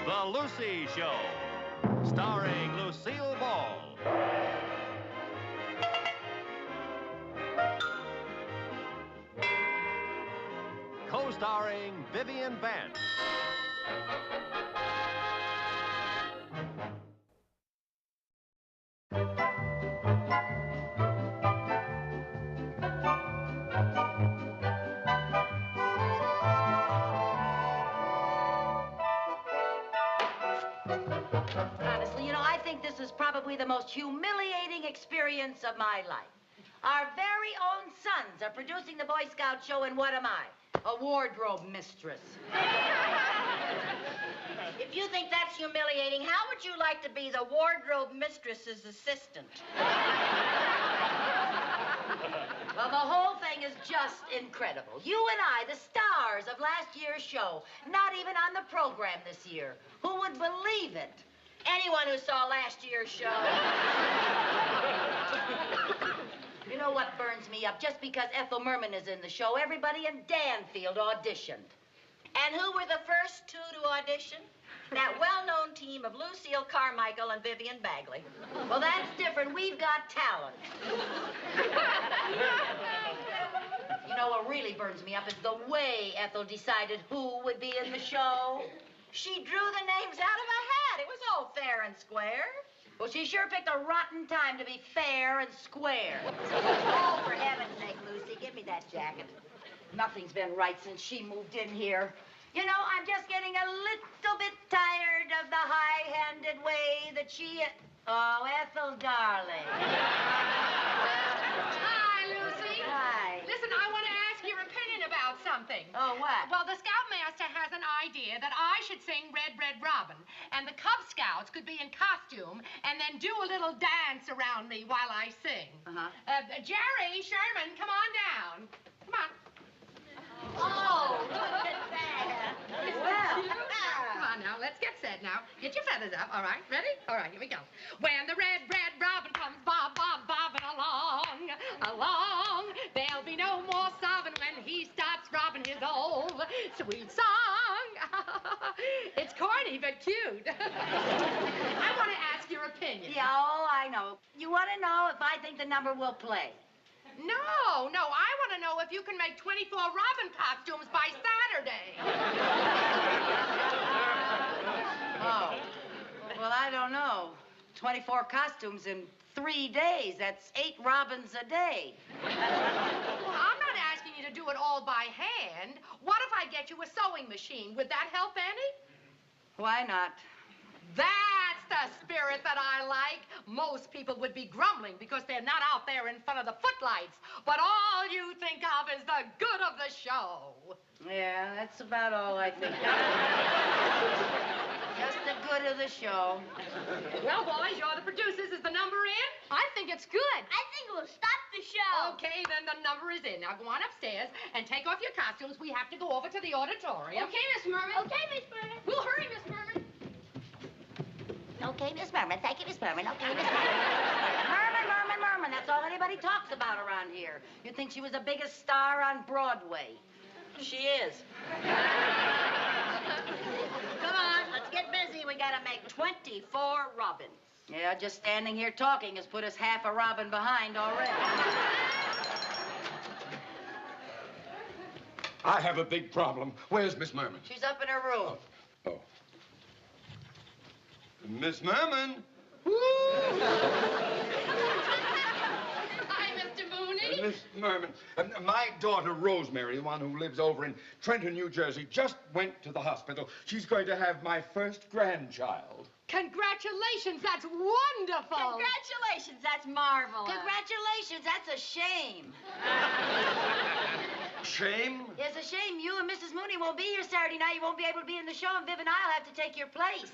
The Lucy Show, starring Lucille Ball. Co-starring Vivian Vance. Honestly, you know, I think this is probably the most humiliating experience of my life. Our very own sons are producing the Boy Scout show, and what am I? A wardrobe mistress. If you think that's humiliating, how would you like to be the wardrobe mistress's assistant? Well, the whole thing is just incredible. You and I, the stars of last year's show, not even on the program this year. Who would believe it? Anyone who saw last year's show. You know what burns me up? Just because Ethel Merman is in the show, everybody in Danfield auditioned. And who were the first two to audition? That well-known team of Lucille Carmichael and Vivian Bagley. Well, that's different. We've got talent. You know what really burns me up is the way Ethel decided who would be in the show. She drew the names out of a hat. It was all fair and square. Well, she sure picked a rotten time to be fair and square. Oh, for heaven's sake, Lucy, give me that jacket. Nothing's been right since she moved in here. You know, I'm just getting a little bit tired of the high-handed way that she... Oh, Ethel, darling. Hi, Lucy. Hi. Listen, I want to ask your opinion about something. Oh, what? Well, the Scoutmaster has an idea that I should sing Red, Red Robin, and the Cub Scouts could be in costume and then do a little dance around me while I sing. Jerry, Sherman, come on down. Come on. Oh, look at that. Well. Come on now, let's get set now. Get your feathers up, all right? Ready? All right, here we go. When the red, red robin comes bobbing along, along, there'll be no more sobbing when he starts robbing his old sweet song. It's corny, but cute. I want to ask your opinion. Yeah, oh, I know. You want to know if I think the number will play? No, I want to know if you can make 24 Robin costumes by Saturday. Oh, well, I don't know. 24 costumes in 3 days. That's 8 Robins a day. Well, I'm not asking you to do it all by hand. What if I get you a sewing machine? Would that help any? Why not? That's the spirit that I like. Most people would be grumbling because they're not out there in front of the footlights. But all you think of is the good of the show. Yeah, that's about all I think. Just the good of the show. Well, boys, you're the producers. Is the number in? I think it's good. I think we'll stop the show. Okay, then the number is in. Now go on upstairs and take off your costumes. We have to go over to the auditorium. Okay, Miss Merman. Okay, Miss Merman. We'll hurry, Miss Merman. Okay, Miss Merman. Thank you, Miss Merman. Okay, Miss Merman. Merman. That's all anybody talks about around here. You'd think she was the biggest star on Broadway. She is. Come on, let's get busy. We gotta make 24 Robins. Yeah, just standing here talking has put us half a Robin behind already. I have a big problem. Where's Miss Merman? She's up in her room. Oh. Miss Merman? Hi, Mr. Mooney. Miss Merman, my daughter Rosemary, the one who lives over in Trenton, New Jersey, just went to the hospital. She's going to have my first grandchild. Congratulations, that's wonderful. Congratulations, that's marvelous. Congratulations, that's a shame. Shame? It's a shame you and Mrs. Mooney won't be here Saturday night. You won't be able to be in the show, and Viv and I'll have to take your place.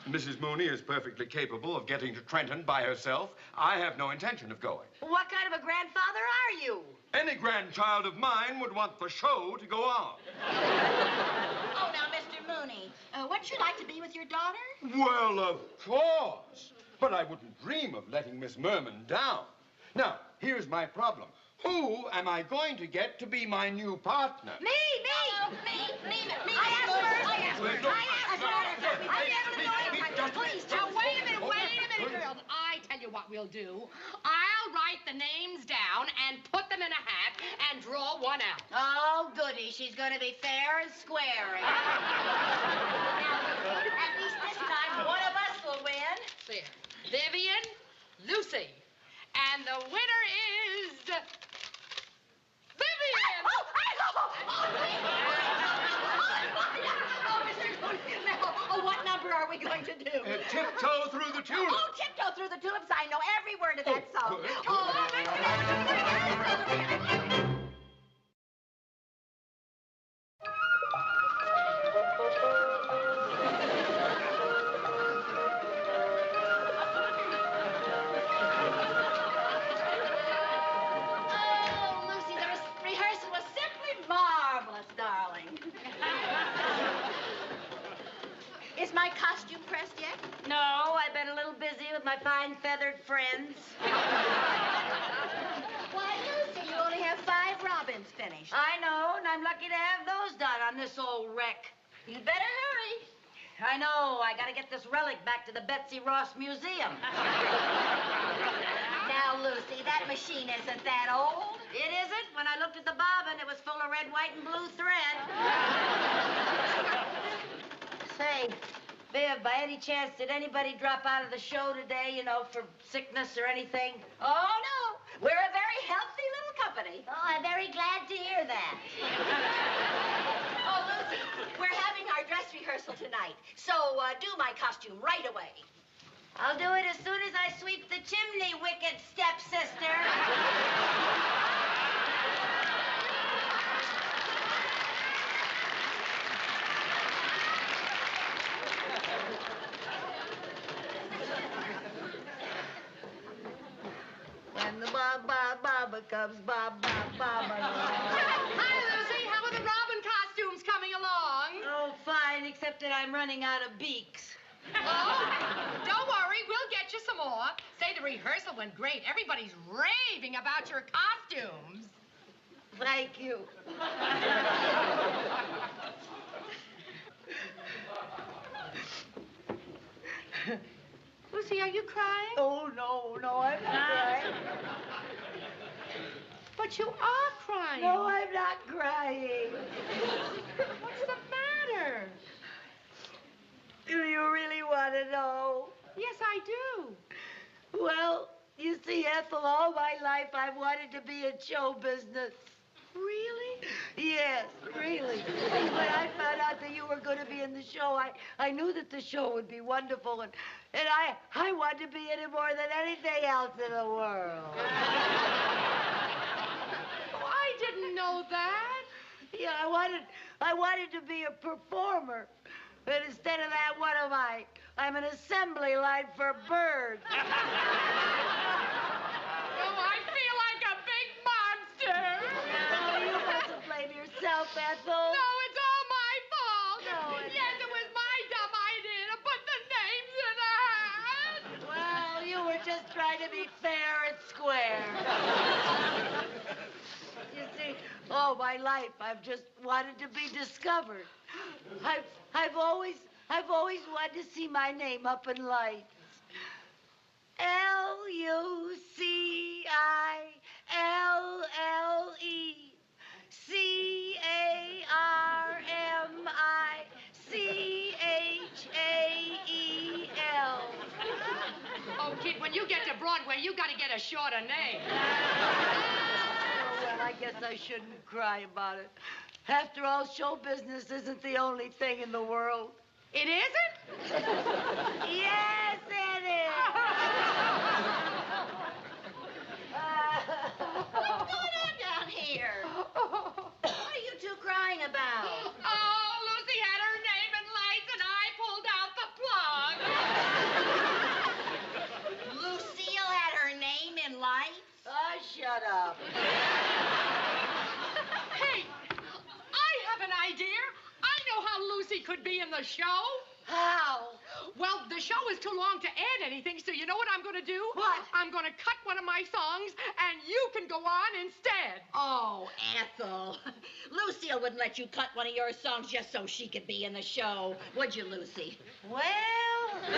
Mrs. Mooney is perfectly capable of getting to Trenton by herself. I have no intention of going. Well, what kind of a grandfather are you? Any grandchild of mine would want the show to go on. Oh, now, Mr. Mooney, wouldn't you like to be with your daughter? Well, of course. But I wouldn't dream of letting Miss Merman down. Now, here's my problem. Who am I going to get to be my new partner? Me. Me. I asked first. I asked we'll do. I'll write the names down and put them in a hat and draw one out. Oh, goody. She's going to be fair and square. At least this time, one of us will win. There. Vivian, Lucy. And the winner is... Vivian! Oh, Mr. Mooney, now, what number are we going to do? Tiptoe through the tulips. Oh, tiptoe through the tulips. I know every word of that song. good. Lucy, the rehearsal was simply marvelous, darling. Is my costume pressed yet? No, I've been a little busy with my fine feathered friends. Why, Lucy, you only have 5 robins finished. I know, and I'm lucky to have those done on this old wreck. You'd better hurry. I know. I gotta get this relic back to the Betsy Ross Museum. Now, Lucy, that machine isn't that old. It isn't. When I looked at the bobbin, it was full of red, white, and blue thread. Say, Viv, by any chance, did anybody drop out of the show today, you know, for sickness or anything? Oh, no. We're a very healthy little company. Oh, I'm very glad to hear that. Oh, Lucy, we're having our dress rehearsal tonight. So, do my costume right away. I'll do it as soon as I sweep the chimney, wicked stepsister. When the ba-ba-ba-ba comes, ba-ba-ba-ba. Hi, Lucy. How are the robin costumes coming along? Oh, fine, except that I'm running out of beaks. Oh, don't worry. We'll get you some more. Say, the rehearsal went great. Everybody's raving about your costumes. Thank you. Lucy, are you crying? Oh, no, I'm not crying. But you are crying. No, I'm not crying. What's the matter? Do you really want to know? Yes, I do. Well, you see, Ethel, all my life I've wanted to be in show business. Really? Yes, really. When I found out that you were going to be in the show, I knew that the show would be wonderful, and I wanted to be in it more than anything else in the world. Oh, I didn't know that. Yeah, I wanted to be a performer. But instead of that, what am I? I'm an assembly line for birds. Oh, I feel like a big monster. Oh, you mustn't blame yourself, Ethel. No, it's all my fault. No, it's Yes, it was my dumb idea to put the names in a hat. Well, you were just trying to be fair and square. You see, all my life I've just wanted to be discovered. I've always wanted to see my name up in lights. LUCILLECHAEL. Oh, kid, when you get to Broadway, you got to get a shorter name. Oh, well, I guess I shouldn't cry about it. After all, show business isn't the only thing in the world. It isn't? Yes, it is. What's going on down here? What are you two crying about? Oh, Lucy had her name in lights, and I pulled out the plug. Lucille had her name in lights? Oh, shut up. Hey, I have an idea. I know how Lucy could be in the show. How? Well, the show is too long to add anything, so you know what I'm going to do? What? I'm going to cut one of my songs, and you can go on instead. Oh, Ethel. Lucille wouldn't let you cut one of your songs just so she could be in the show. Would you, Lucy? Well, Lucy.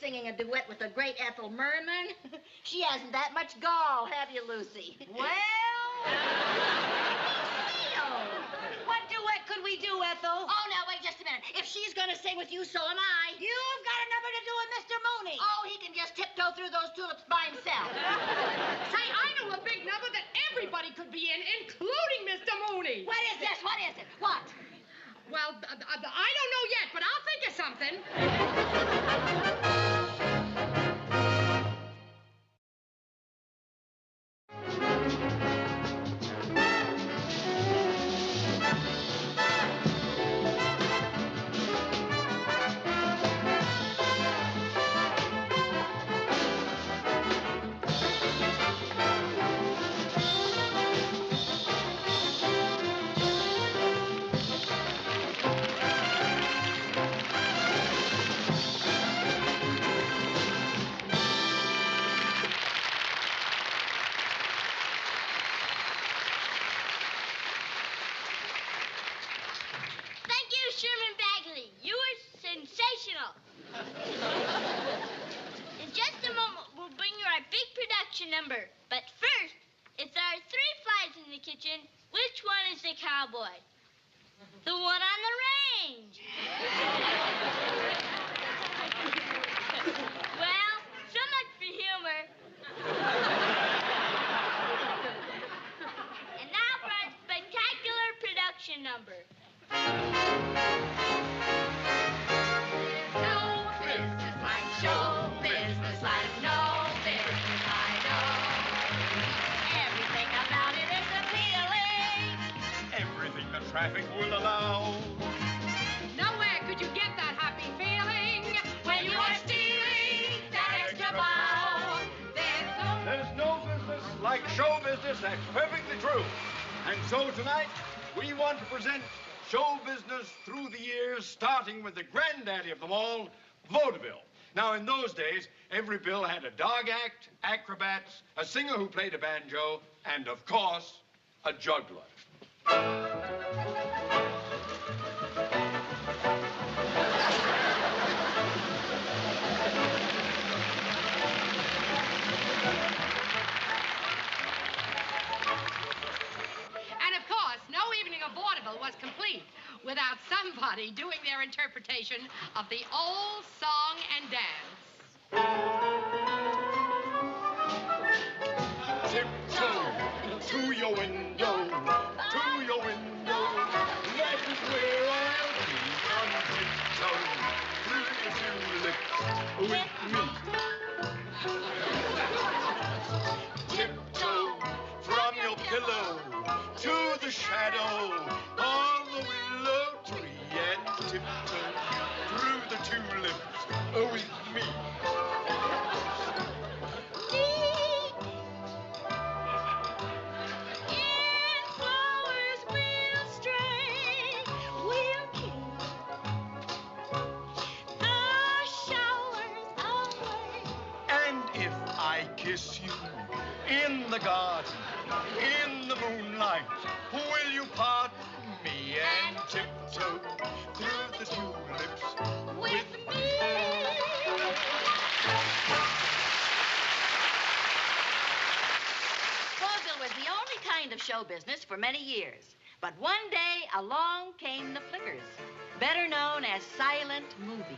singing a duet with the great Ethel Merman. She hasn't that much gall, have you, Lucy? Well, what duet could we do, Ethel? Oh, now, wait just a minute. If she's going to sing with you, so am I. You've got a number to do with Mr. Mooney. Oh, he can just tiptoe through those tulips by himself. Say, I know a big number that everybody could be in, including Mr. Mooney. What is this? What is it? What? Well, I don't know yet, but I'll think of something. number. But first, if there are 3 flies in the kitchen, which one is the cowboy? The one on the range. Well, so much for humor. And now for a spectacular production number. No business like show business like no business I know. Everything about it is appealing. Everything the traffic will allow. Nowhere could you get that happy feeling when you are stealing that extra bow. There's no business like show business. That's perfectly true. And so tonight, we want to present show business through the years, starting with the granddaddy of them all, vaudeville. Now, in those days, every bill had a dog act, acrobats, a singer who played a banjo, and, of course, a juggler. And of course, no evening of vaudeville was complete without somebody doing their interpretation of the old song and dance. Tiptoe to your window, to your window. That is where I'll be. Come tiptoe through the tulips with me. Tiptoe from your pillow to the shadow of the willow tree and tiptoe through the tulips with me. In flowers we'll stray, we'll kill the showers away. And if I kiss you in the garden, in the moonlight, will you pardon me and tiptoe through the tulips with me? Vaudeville was the only kind of show business for many years. But one day, along came the Flickers, better known as silent movies.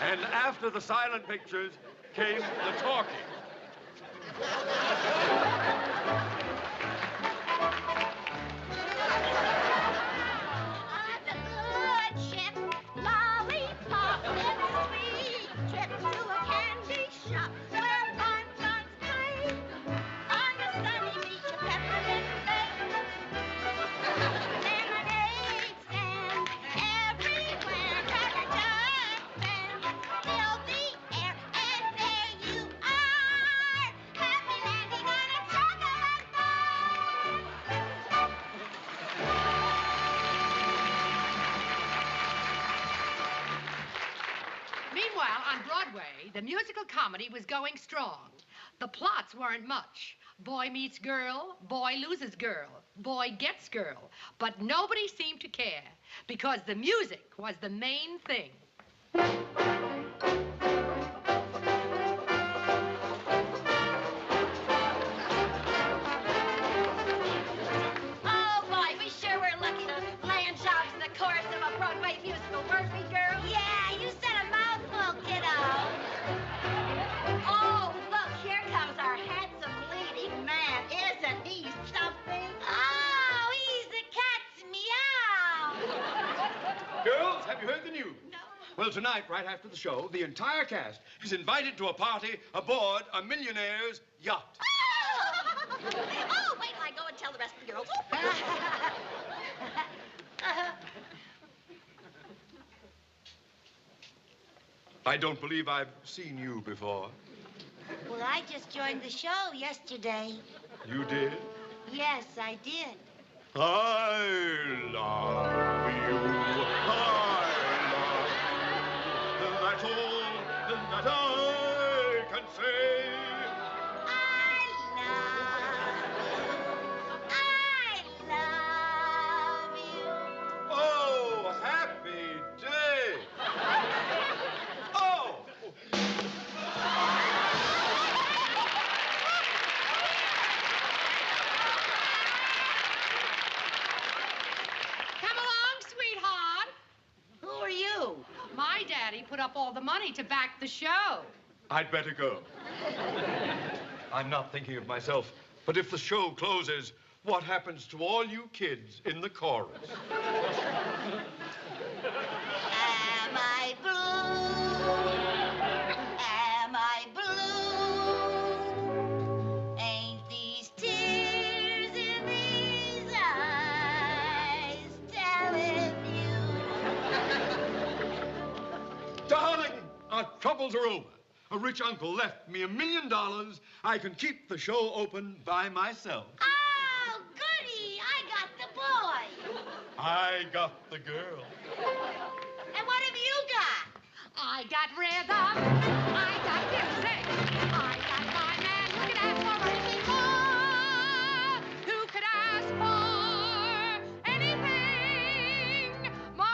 And after the silent pictures came the talking. On a good ship, lollipop and sweet trip to a candy shop where fun runs free. On the sunny beach, a peppermint lake, lemonade stand everywhere. Cracker jacks and fill the air, and there you are, happy landing on a chocolate bar. Meanwhile, on Broadway, the musical comedy was going strong. The plots weren't much. Boy meets girl, boy loses girl, boy gets girl. But nobody seemed to care because the music was the main thing. Oh, boy, we sure were lucky to land jobs in the chorus of a Broadway musical, weren't we, girls? Yeah, you said a mouthful, kiddo. Oh, look, here comes our handsome leading man. Isn't he something? Oh, he's the cat's meow. Girls, have you heard the news? No. Well, tonight, right after the show, the entire cast is invited to a party aboard a millionaire's yacht. Oh, wait till I go and tell the rest of the girls. I don't believe I've seen you before. Well, I just joined the show yesterday. You did? Yes, I did. I love you. I love you. That's all that I can say. I love you. Oh, happy day. Oh. Come along, sweetheart. Who are you? My daddy put up all the money to back the show. I'd better go. I'm not thinking of myself, but if the show closes, what happens to all you kids in the chorus? Am I blue? Am I blue? Ain't these tears in these eyes telling you? Darling, our troubles are over. A rich uncle left me $1 million. I can keep the show open by myself. Oh, goody! I got the boy. I got the girl. And what have you got? I got rhythm. I got music. I got my man. Who could ask for anything more? Who could ask for anything more?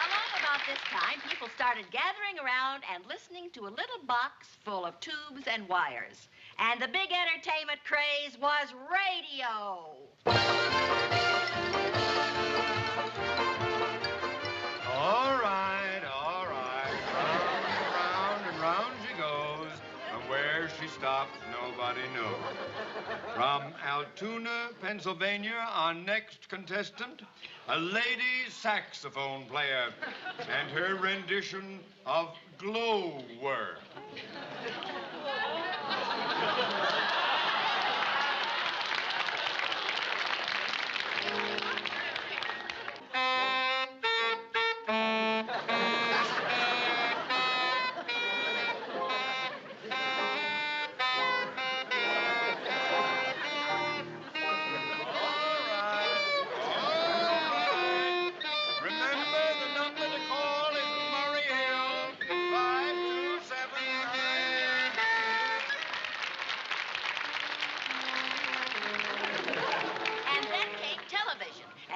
Along about this time, people started gathering around and listening to a little box full of tubes and wires. And the big entertainment craze was radio. All right, all right. Round and round she goes. And where she stops, nobody knows. From Altoona, Pennsylvania, our next contestant, a lady saxophone player, and her rendition of Glow Worm.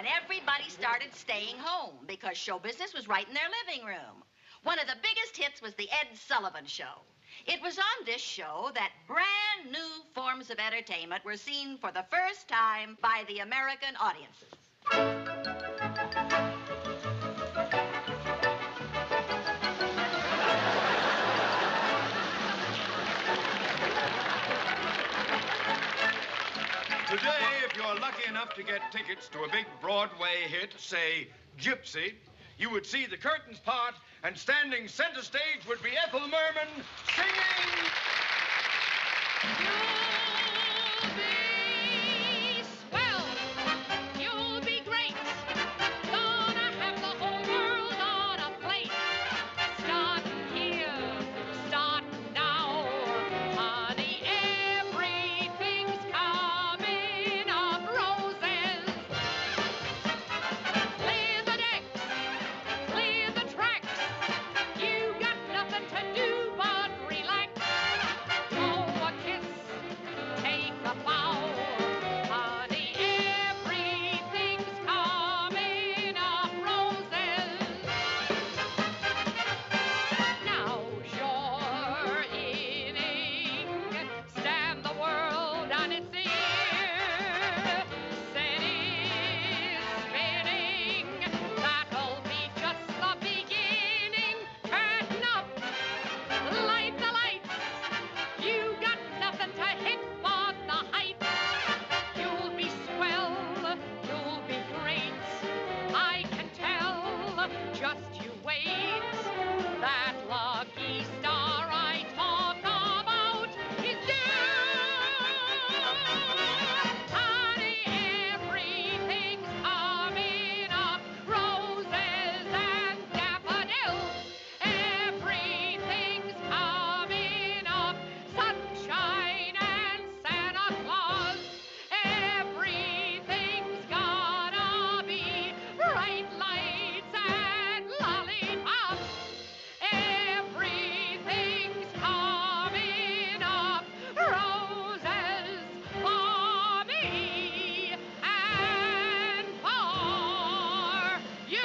and everybody started staying home because show business was right in their living room. One of the biggest hits was the Ed Sullivan Show. It was on this show that brand new forms of entertainment were seen for the first time by the American audiences. Today, if you're lucky enough to get tickets to a big Broadway hit, say, Gypsy, you would see the curtains part, and standing center stage would be Ethel Merman singing... You'll be swell. You'll be great. Gonna have the whole world on a plate. Starting here, starting now. Honey, everything's coming up roses. Clear the decks, clear the tracks. You got nothing to do but relax. Blow a kiss, take a bow. Honey, everything's coming up roses. Now's your inning. Stand the world on its ear. Set is spinning. That'll be just the beginning. Curtain up, light the lights. You got nothing to hit but the heights. You'll be swell, you'll be great. I can tell, just you wait. That lucky star I talk about is you. Honey, everything's coming up roses and daffodils. Everything's coming up sunshine and Santa Claus. Everything's gonna be bright lights and lollipops. Everything's coming up roses for me and for you.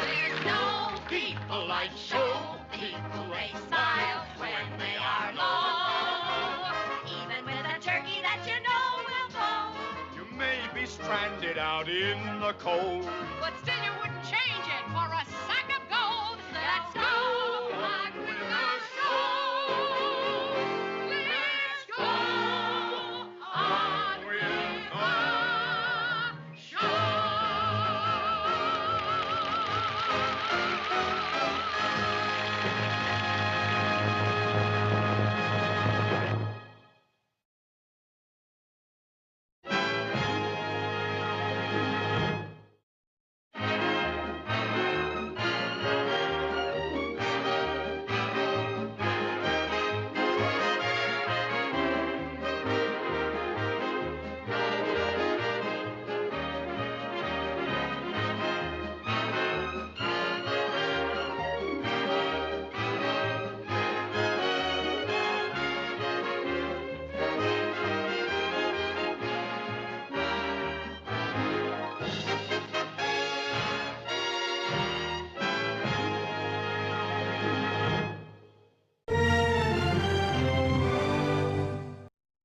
There's no people like show people. They smile when they are low. Even with a turkey that you know will go. You may be stranded out in the cold. But still you wouldn't change